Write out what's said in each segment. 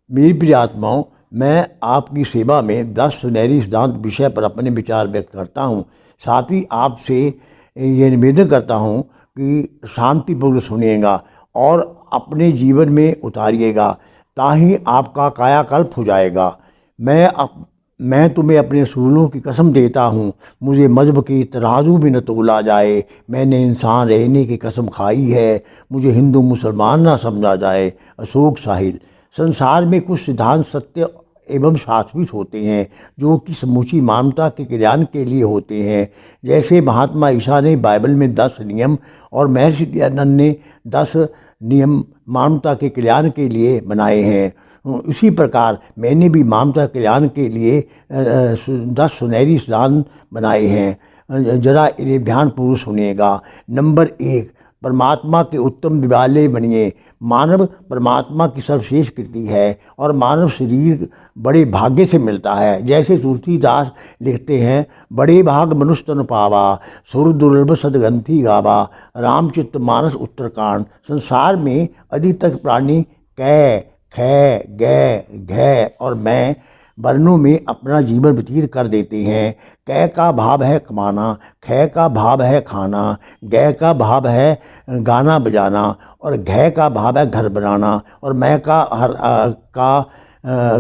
मेरी प्रिय आत्माओं, मैं आपकी सेवा में 10 सुनहरी सिद्धांत विषय पर अपने विचार व्यक्त करता हूँ। साथ ही आपसे ये निवेदन करता हूँ कि शांतिपूर्वक सुनिएगा और अपने जीवन में उतारिएगा, ताकि आपका कायाकल्प हो जाएगा। मैं तुम्हें अपने सूलों की कसम देता हूँ, मुझे मजहब की तराजू भी न तोला जाए। मैंने इंसान रहने की कसम खाई है, मुझे हिंदू मुसलमान ना समझा जाए। अशोक साहिल। संसार में कुछ सिद्धांत सत्य एवं शाश्वत होते हैं, जो कि समूची मानवता के कल्याण के लिए होते हैं। जैसे महात्मा ईसा ने बाइबल में 10 नियम और महर्षि दयानंद ने 10 नियम मानवता के कल्याण के लिए बनाए हैं, इसी प्रकार मैंने भी मानवता कल्याण के लिए 10 सुनहरी सिद्धांत बनाए हैं। जरा इन्हें ध्यानपूर्वक सुनिएगा। नंबर 1, परमात्मा के उत्तम दिवाले बनिए। मानव परमात्मा की सर्वश्रेष्ठ कृति है और मानव शरीर बड़े भाग्य से मिलता है। जैसे तुलसीदास लिखते हैं, बड़े भाग मनुष्य तन पावा, सुर दुर्लभ सदग्रंथि गावा। रामचित्र मानस उत्तरकांड। संसार में अधिकतर प्राणी कै, खे, गै, घै और मैं वर्णों में अपना जीवन व्यतीत कर देते हैं। कै का भाव है कमाना, खे का भाव है खाना, गै का भाव है गाना बजाना और घै का भाव है घर बनाना और मैं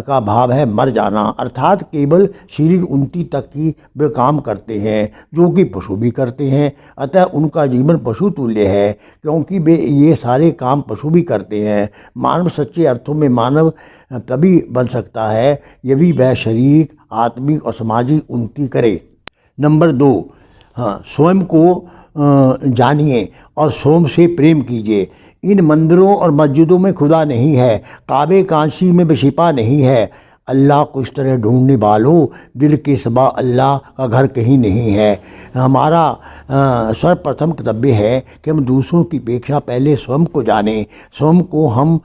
का भाव है मर जाना। अर्थात केवल शारीरिक उन्नति तक ही वे काम करते हैं, जो कि पशु भी करते हैं। अतः उनका जीवन पशु तुल्य है, क्योंकि वे ये सारे काम पशु भी करते हैं। मानव सच्चे अर्थों में मानव तभी बन सकता है यदि वह शारीरिक, आत्मिक और सामाजिक उन्नति करे। नंबर 2, स्वयं को जानिए और स्वयं से प्रेम कीजिए। इन मंदिरों और मस्जिदों में खुदा नहीं है, काबे कांशी में बेशिपा नहीं है। अल्लाह को इस तरह ढूंढने वालों, दिल के सिवा अल्लाह का घर कहीं नहीं है। हमारा सर्वप्रथम कर्तव्य है कि हम दूसरों की अपेक्षा पहले स्वयं को जानें। स्वयं को हम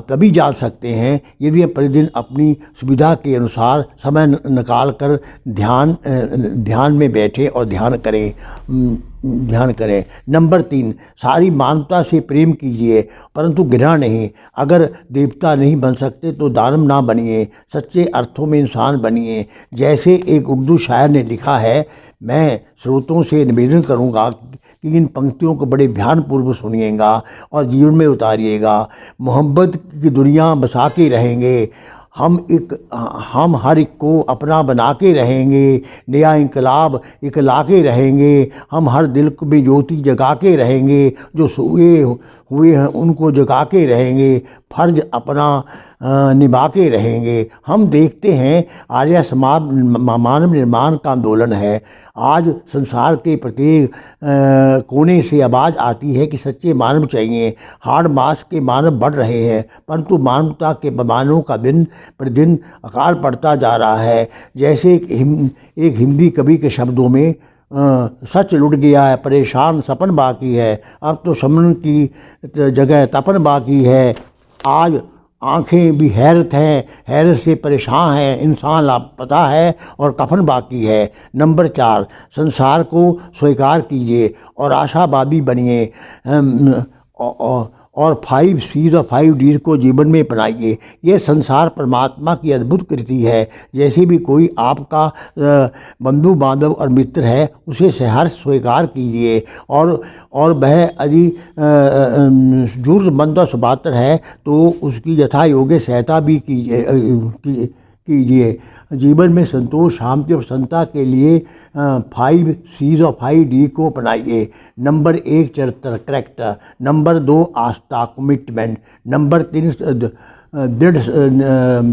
तभी जान सकते हैं यदि हम प्रतिदिन अपनी सुविधा के अनुसार समय निकाल कर ध्यान में बैठें और ध्यान करें। नंबर 3, सारी मानवता से प्रेम कीजिए, परंतु घृणा नहीं। अगर देवता नहीं बन सकते तो दानव ना बनिए, सच्चे अर्थों में इंसान बनिए। जैसे एक उर्दू शायर ने लिखा है, मैं श्रोतों से निवेदन करूंगा कि इन पंक्तियों को बड़े ध्यानपूर्वक सुनिएगा और जीवन में उतारिएगा। मोहब्बत की दुनिया बसा के रहेंगे, हम हर एक को अपना बना के रहेंगे। नया इंकलाब इकला के रहेंगे, हम हर दिल को भी ज्योति जगा के रहेंगे। जो सोए हुए हैं उनको जगा के रहेंगे, फर्ज अपना निभा के रहेंगे। हम देखते हैं आर्य समाज मानव निर्माण का आंदोलन है। आज संसार के प्रत्येक कोने से आवाज़ आती है कि सच्चे मानव चाहिए। हाड़ मास के मानव बढ़ रहे हैं, परंतु मानवता के बेमानों का दिन प्रतिदिन अकाल पड़ता जा रहा है। जैसे एक हिंदी कवि के शब्दों में, सच लुट गया है, परेशान सपन बाकी है, अब तो समन की जगह तपन बाकी है। आज आँखें भी हैरत हैं, हैरत से परेशान है, इंसान लापता है और कफन बाकी है। नंबर 4, संसार को स्वीकार कीजिए और आशावादी बनिए और 5 C's और 5 D's को जीवन में अपनाइए। यह संसार परमात्मा की अद्भुत कृति है। जैसे भी कोई आपका बंधु बांधव और मित्र है, उसे सहर्ष स्वीकार कीजिए और वह यदि जरूरतमंद और सुपात्र है तो उसकी यथा योग्य सहायता भी कीजिए। जीवन में संतोष, शांति और प्रसन्नता के लिए 5 C's और 5 D को अपनाइए। नंबर 1, चरित्र करैक्टर। नंबर 2, आस्था कमिटमेंट। नंबर 3, दृढ़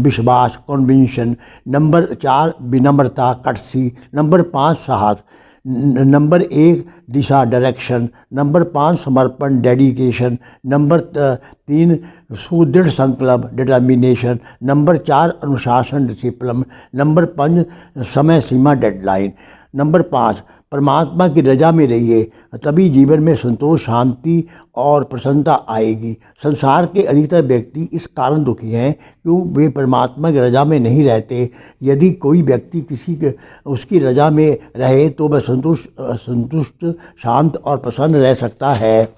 विश्वास कॉन्विक्शन। नंबर 4, विनम्रता कटसी। नंबर 5, साहस। नंबर 1, दिशा डायरेक्शन। नंबर 5, समर्पण डेडिकेशन। नंबर 3, सुदृढ़ संकल्प डिटर्मिनेशन। नंबर 4, अनुशासन डिसिप्लिन। नंबर 5, समय सीमा डेडलाइन। नंबर 5, परमात्मा की रजा में रहिए, तभी जीवन में संतोष, शांति और प्रसन्नता आएगी। संसार के अधिकतर व्यक्ति इस कारण दुखी हैं क्यों वे परमात्मा की रजा में नहीं रहते। यदि कोई व्यक्ति उसकी रजा में रहे तो वह संतुष्ट, शांत और प्रसन्न रह सकता है।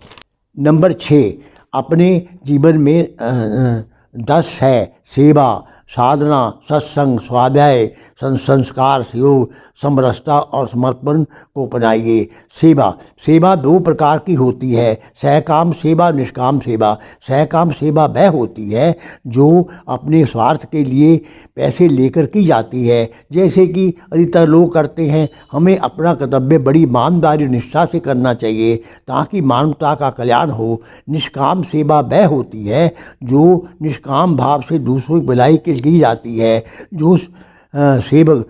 नंबर 6, अपने जीवन में 10 है सेवा, साधना, सत्संग, स्वाध्याय, संस्कार, योग, समरसता और समर्पण को अपनाइए। सेवा सेवा दो प्रकार की होती है, सहकाम सेवा, निष्काम सेवा। सहकाम सेवा वह होती है जो अपने स्वार्थ के लिए पैसे लेकर की जाती है, जैसे कि अधिकतर लोग करते हैं। हमें अपना कर्तव्य बड़ी ईमानदारी निष्ठा से करना चाहिए ताकि मानवता का कल्याण हो। निष्काम सेवा वह होती है जो निष्काम भाव से दूसरों की भलाई के लिए की जाती है। जो सेवक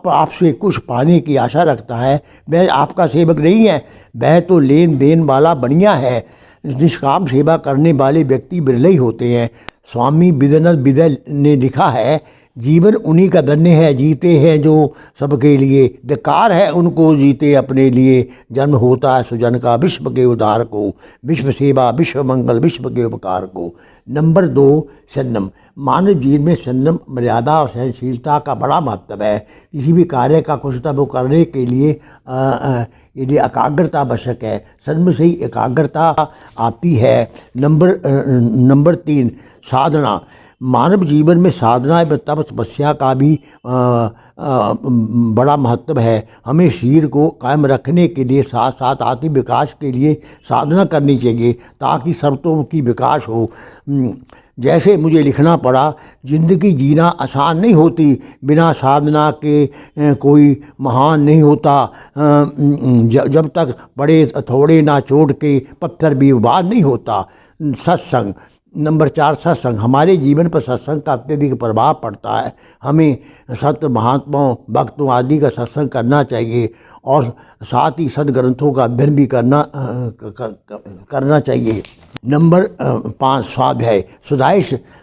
आपसे कुछ पाने की आशा रखता है वह आपका सेवक नहीं है, वह तो लेन देन वाला बनिया है। निष्काम सेवा करने वाले व्यक्ति बिरले ही होते हैं। स्वामी विद्यानंद विदय ने लिखा है, जीवन उन्हीं का धन्य है जीते हैं जो सबके लिए, धिक्कार है उनको जीते अपने लिए। जन्म होता है सुजन का विश्व के उद्धार को, विश्व सेवा विश्व मंगल विश्व के उपकार को। नंबर 2 संयम। मानव जीवन में संयम, मर्यादा और सहनशीलता का बड़ा महत्व है। किसी भी कार्य का कुशलतापूर्वक वो करने के लिए यदि एकाग्रता आवश्यक है। संयम से ही एकाग्रता आती है। नंबर 3 साधना। मानव जीवन में साधना एवं तप तपस्या का भी बड़ा महत्व है। हमें शरीर को कायम रखने के लिए साथ साथ आत्मिक विकास के लिए साधना करनी चाहिए ताकि सर्वतों की विकास हो। जैसे मुझे लिखना पड़ा, जिंदगी जीना आसान नहीं होती, बिना साधना के कोई महान नहीं होता। जब तक बड़े थोड़े ना चोट के पत्थर भी उबार नहीं होता। सत्संग। नंबर 4 सत्संग। हमारे जीवन पर सत्संग का अत्यधिक प्रभाव पड़ता है। हमें सत्य महात्माओं भक्तों आदि का सत्संग करना चाहिए और साथ ही सदग्रंथों का अध्ययन भी करना चाहिए। नंबर 5 स्वाध्याय।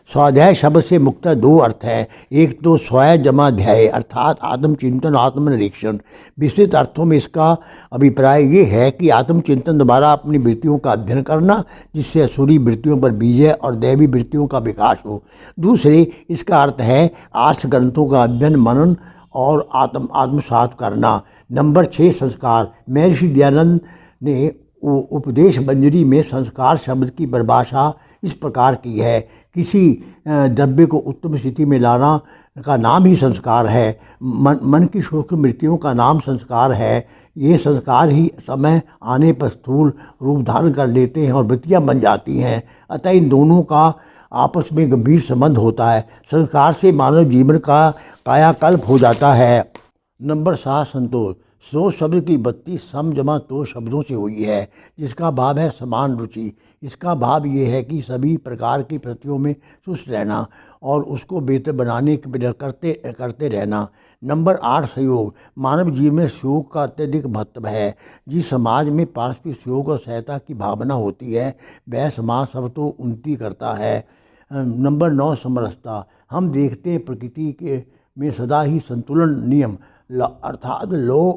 स्वाध्याय शब्द से मुख्यतः 2 अर्थ हैं। एक तो स्वय जमा ध्याय अर्थात आत्मचिंतन आत्मनिरीक्षण। विस्तृत अर्थों में इसका अभिप्राय ये है कि आत्मचिंतन द्वारा अपनी वृत्तियों का अध्ययन करना, जिससे असुरी वृत्तियों पर विजय और दैवी वृत्तियों का विकास हो। दूसरे इसका अर्थ है आर्ष ग्रंथों का अध्ययन मनन और आत्मसात करना। नंबर 6 संस्कार। महर्षि दयानंद ने उपदेश मंजरी में संस्कार शब्द की परिभाषा इस प्रकार की है, किसी द्रव्य को उत्तम स्थिति में लाना का नाम ही संस्कार है। मन की सूक्ष्म वृत्तियों का नाम संस्कार है। ये संस्कार ही समय आने पर स्थूल रूप धारण कर लेते हैं और वृत्तियाँ बन जाती हैं। अतः इन दोनों का आपस में गंभीर संबंध होता है। संस्कार से मानव जीवन का कायाकल्प हो जाता है। नंबर 7 संतोष। सो शब्द की 32 सम जमा तो शब्दों से हुई है, जिसका भाव है समान रुचि। इसका भाव ये है कि सभी प्रकार की प्रतियों में सुस्त रहना और उसको बेहतर बनाने के करते रहना। नंबर 8 सहयोग। मानव जीवन में सहयोग का अत्यधिक महत्व है। जिस समाज में पारस्परिक सहयोग और सहायता की भावना होती है वह समाज सब तो उन्नति करता है। नंबर 9 समरसता। हम देखते हैं प्रकृति के में सदा ही संतुलन नियम अर्थात लॉ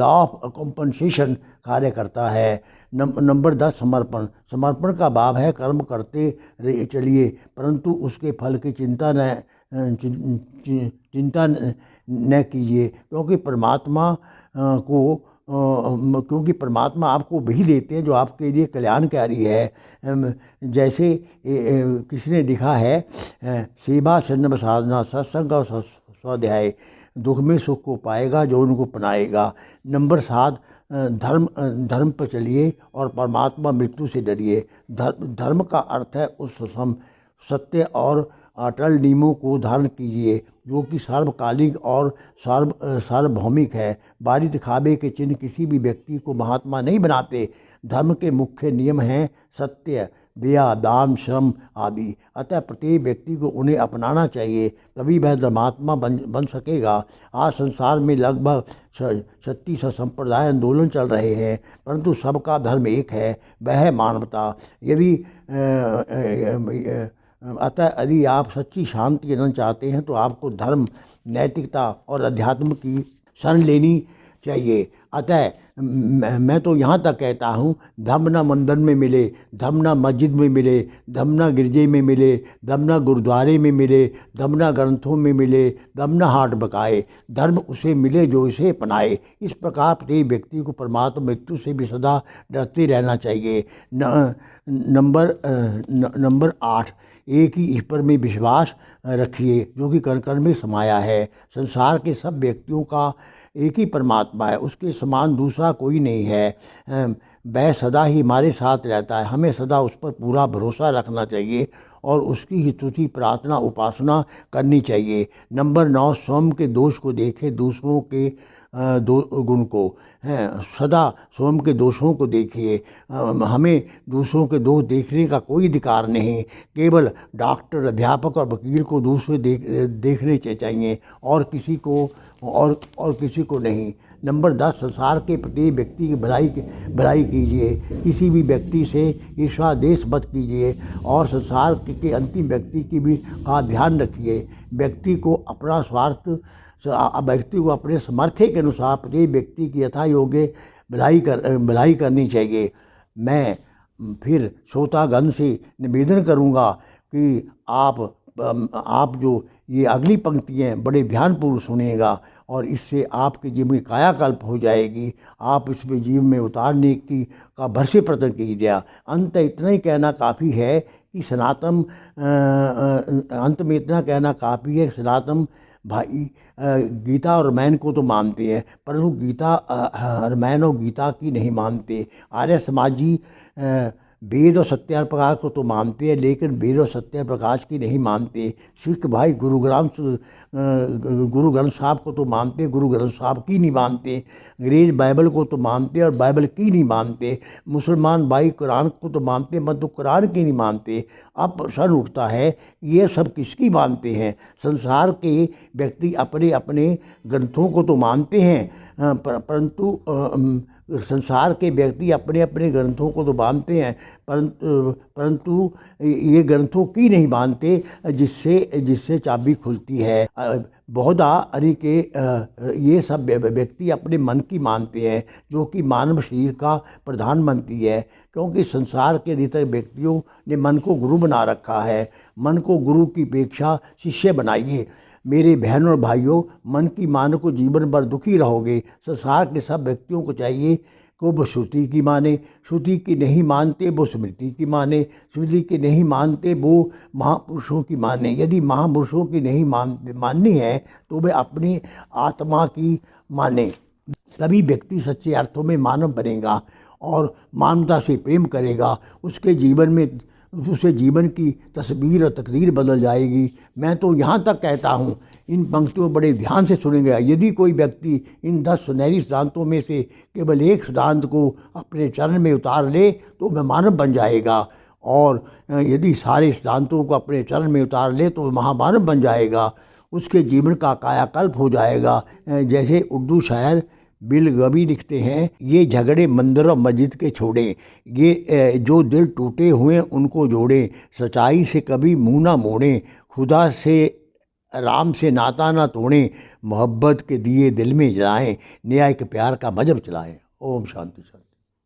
ऑफ कॉम्पनसेशन कार्य करता है। नंबर 10 समर्पण। समर्पण का भाव है कर्म करते चलिए परंतु उसके फल की चिंता न कीजिए, क्योंकि परमात्मा आपको वही देते हैं जो आपके लिए कल्याणकारी है। जैसे किसी ने लिखा है, सेवा संयम साधना सत्संग और स्वाध्याय दुख में सुख को पाएगा जो उनको अपनाएगा। नंबर 7 धर्म पर चलिए और परमात्मा मृत्यु से डरिए। धर्म का अर्थ है उस सत्य और अटल नियमों को धारण कीजिए जो कि सार्वकालिक और सार्वभौमिक है। बारी दिखावे के चिन्ह किसी भी व्यक्ति को महात्मा नहीं बनाते। धर्म के मुख्य नियम हैं सत्य, दया, दान, श्रम आदि। अतः प्रत्येक व्यक्ति को उन्हें अपनाना चाहिए, तभी वह धर्मात्मा बन सकेगा। आज संसार में लगभग 36 संप्रदाय आंदोलन चल रहे हैं, परंतु सबका धर्म एक है, वह है मानवता। अतः यदि आप सच्ची शांति के आनंद चाहते हैं तो आपको धर्म, नैतिकता और अध्यात्म की शरण लेनी चाहिए। अतः मैं तो यहाँ तक कहता हूँ, धर्म ना मंदिर में मिले, धर्म ना मस्जिद में मिले, धर्म ना गिरजे में मिले, धर्म ना गुरुद्वारे में मिले, धर्म ना ग्रंथों में मिले, धर्म ना हाट बकाए, धर्म उसे मिले जो इसे अपनाए। इस प्रकार प्रत्येक व्यक्ति को परमात्मा मृत्यु से भी सदा डरते रहना चाहिए। नंबर 8, एक ही ईश्वर में विश्वास रखिए जो कि कण कण में समाया है। संसार के सब व्यक्तियों का एक ही परमात्मा है, उसके समान दूसरा कोई नहीं है। वह सदा ही हमारे साथ रहता है, हमें सदा उस पर पूरा भरोसा रखना चाहिए और उसकी ही स्तुति प्रार्थना उपासना करनी चाहिए। नंबर 9, स्वयं के दोष को देखे, दूसरों के गुण को हैं, सदा स्वयं के दोषों को देखिए। हमें दूसरों के दोष देखने का कोई अधिकार नहीं। केवल डॉक्टर, अध्यापक और वकील को दूसरे देखने चाहिए और किसी को नहीं। नंबर 10, संसार के प्रत्येक व्यक्ति की भलाई कीजिए। किसी भी व्यक्ति से ईर्ष्या देश मत कीजिए और संसार के अंतिम व्यक्ति की भी का ध्यान रखिए। व्यक्ति को अपने सामर्थ्य के अनुसार प्रत्येक व्यक्ति की यथा योग्य भलाई करनी चाहिए। मैं फिर श्रोतागण से निवेदन करूंगा कि आप जो ये अगली पंक्तियाँ बड़े ध्यानपूर्वक सुनिएगा और इससे आपके जीवन में कायाकल्प हो जाएगी। आप इसमें जीवन में उतारने का भरसे प्रयत्न कीजिए। अंत इतना ही कहना काफ़ी है कि अंत में इतना कहना काफ़ी है, सनातन भाई गीता और रामायण को तो मानते हैं, परंतु रामायण और गीता की नहीं मानते। आर्य समाजी वेद और सत्य प्रकाश को तो मानते हैं, लेकिन वेद और सत्य प्रकाश की नहीं मानते। सिख भाई गुरु ग्रंथ साहब को तो मानते, गुरु ग्रंथ साहब की नहीं मानते। अंग्रेज बाइबल को तो मानते और बाइबल की नहीं मानते। मुसलमान भाई कुरान को तो मानते, मत तो कुरान की नहीं मानते। अब प्रश्न उठता है ये सब किसकी मानते हैं? संसार के व्यक्ति अपने अपने ग्रंथों को तो मानते हैं, परंतु संसार के व्यक्ति अपने अपने ग्रंथों को तो मानते हैं, परंतु ये ग्रंथों की नहीं मानते जिससे चाबी खुलती है। बहुधा यानी कि ये सब व्यक्ति अपने मन की मानते हैं जो कि मानव शरीर का प्रधानमंत्री है, क्योंकि संसार के अधिकतर व्यक्तियों ने मन को गुरु बना रखा है। मन को गुरु की अपेक्षा शिष्य बनाइए। मेरे बहनों और भाइयों, मन की मानो को जीवन भर दुखी रहोगे। संसार के सब व्यक्तियों को चाहिए कि वो श्रुति की माने, श्रुति की नहीं मानते वो स्मृति की माने, स्मृति की नहीं मानते वो महापुरुषों की माने। यदि महापुरुषों की नहीं माननी है तो वे अपनी आत्मा की माने। तभी व्यक्ति सच्चे अर्थों में मानव बनेगा और मानवता से प्रेम करेगा। उसके जीवन की तस्वीर और तकदीर बदल जाएगी। मैं तो यहाँ तक कहता हूँ, इन पंक्तियों बड़े ध्यान से सुनेंगे। यदि कोई व्यक्ति इन 10 सुनहरी सिद्धांतों में से केवल एक सिद्धांत को अपने चरण में उतार ले तो वह मानव बन जाएगा, और यदि सारे सिद्धांतों को अपने चरण में उतार ले तो वह महामानव बन जाएगा। उसके जीवन का कायाकल्प हो जाएगा। जैसे उर्दू शायर बिल गबी लिखते हैं, ये झगड़े मंदिर और मस्जिद के छोड़े, ये जो दिल टूटे हुए उनको जोड़े, सच्चाई से कभी मुंह ना मोड़े, खुदा से राम से नाता ना तोड़ें, मोहब्बत के दिए दिल में जलाएं, न्याय के प्यार का मजहब चलाएं। ओम शांति शांति।